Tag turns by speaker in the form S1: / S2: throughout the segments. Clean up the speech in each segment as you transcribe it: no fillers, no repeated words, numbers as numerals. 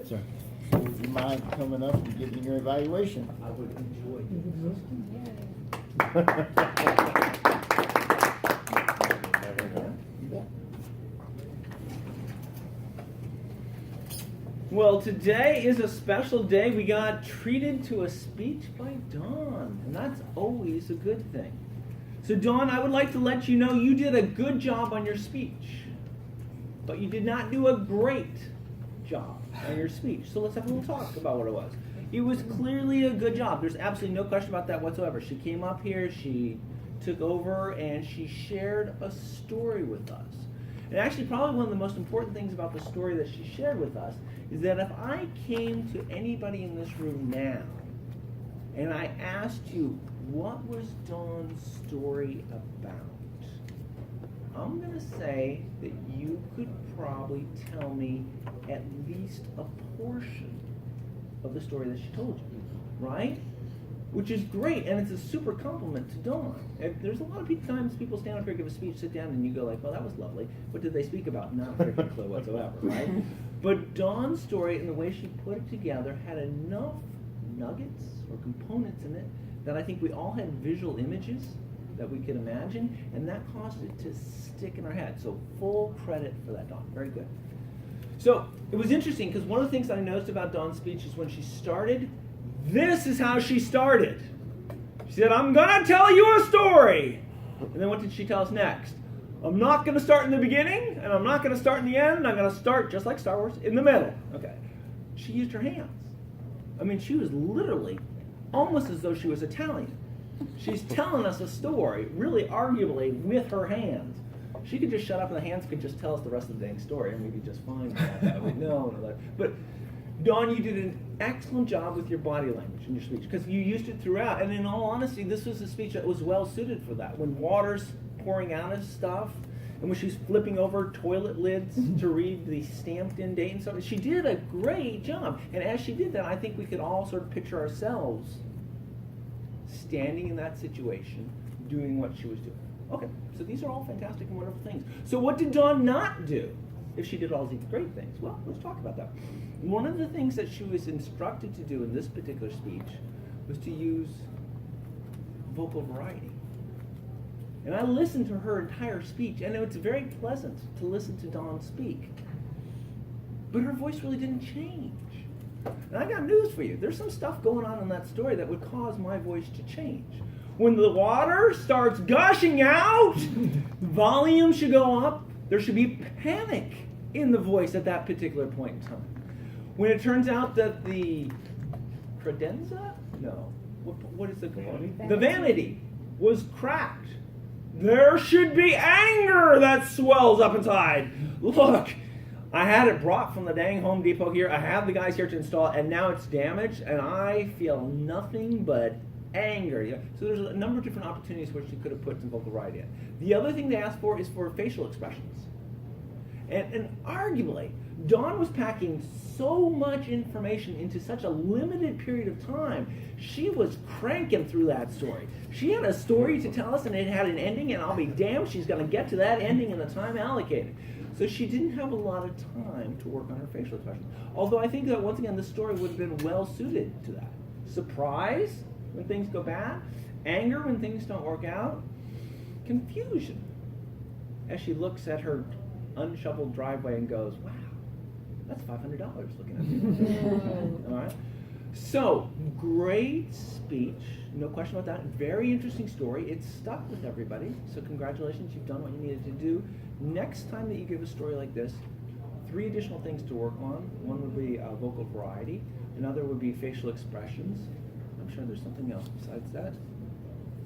S1: Sir, would you mind coming up and giving your evaluation?
S2: I would enjoy Well, today is a special day. We got treated to a speech by Dawn, and that's always a good thing. So, Dawn, I would like to let you know you did a good job on your speech, but you did not do a great job on your speech. So let's have a little talk about what it was. It was clearly a good job. There's absolutely no question about that whatsoever. She came up here, she took over, and she shared a story with us. And actually, probably one of the most important things about the story that she shared with us is that if I came to anybody in this room now and I asked you, what was Dawn's story about? I'm going to say that you could probably tell me at least a portion of the story that she told you, right? Which is great, and it's a super compliment to Dawn. And there's a lot of times people stand up here, give a speech, sit down, and you go like, well, that was lovely. What did they speak about? Not a freaking clue whatsoever, right? But Dawn's story and the way she put it together had enough nuggets or components in it that I think we all had visual images that we could imagine, and that caused it to stick in our head. So full credit for that, Dawn. Very good. So it was interesting because one of the things that I noticed about Dawn's speech is when she started, this is how she started. She said, I'm going to tell you a story. And then what did she tell us next? I'm not going to start in the beginning, and I'm not going to start in the end. I'm going to start, just like Star Wars, in the middle. Okay. She used her hands. I mean, she was literally almost as though she was Italian. She's telling us a story, really arguably, with her hands. She could just shut up and the hands could just tell us the rest of the dang story, and we'd be just fine with that. No. But Dawn, you did an excellent job with your body language in your speech because you used it throughout. And in all honesty, this was a speech that was well suited for that. When water's pouring out of stuff, and when she's flipping over toilet lids to read the stamped-in date and stuff, she did a great job. And as she did that, I think we could all sort of picture ourselves standing in that situation, doing what she was doing. Okay, so these are all fantastic and wonderful things. So what did Dawn not do if she did all these great things? Well, let's talk about that. One of the things that she was instructed to do in this particular speech was to use vocal variety. And I listened to her entire speech, and it's very pleasant to listen to Dawn speak. But her voice really didn't change. And I got news for you. There's some stuff going on in that story that would cause my voice to change. When the water starts gushing out, volume should go up. There should be panic in the voice at that particular point in time. When it turns out that the credenza? No. What is the component? The vanity was cracked. There should be anger that swells up inside. Look, I had it brought from the dang Home Depot here. I have the guys here to install it, and now it's damaged, and I feel nothing but anger. So there's a number of different opportunities where she could have put some vocal variety in. The other thing they asked for is for facial expressions. And arguably, Dawn was packing so much information into such a limited period of time. She was cranking through that story. She had a story to tell us, and it had an ending, and I'll be damned she's going to get to that ending in the time allocated. So she didn't have a lot of time to work on her facial expressions. Although I think that, once again, this story would have been well suited to that. Surprise when things go bad, anger when things don't work out, confusion as she looks at her unshoveled driveway and goes, wow, that's $500 looking at you. All right. So, great speech, no question about that. Very interesting story. It stuck with everybody. So congratulations, you've done what you needed to do. Next time that you give a story like this, 3 additional things to work on. One would be vocal variety. Another would be facial expressions. I'm sure there's something else besides that.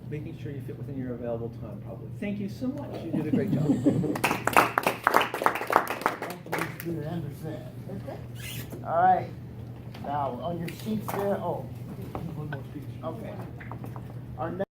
S2: Making sure you fit within your available time, probably. Thank you so much. You did a great job.
S1: All right. Now, on your sheets there, one more speech. Okay. Our next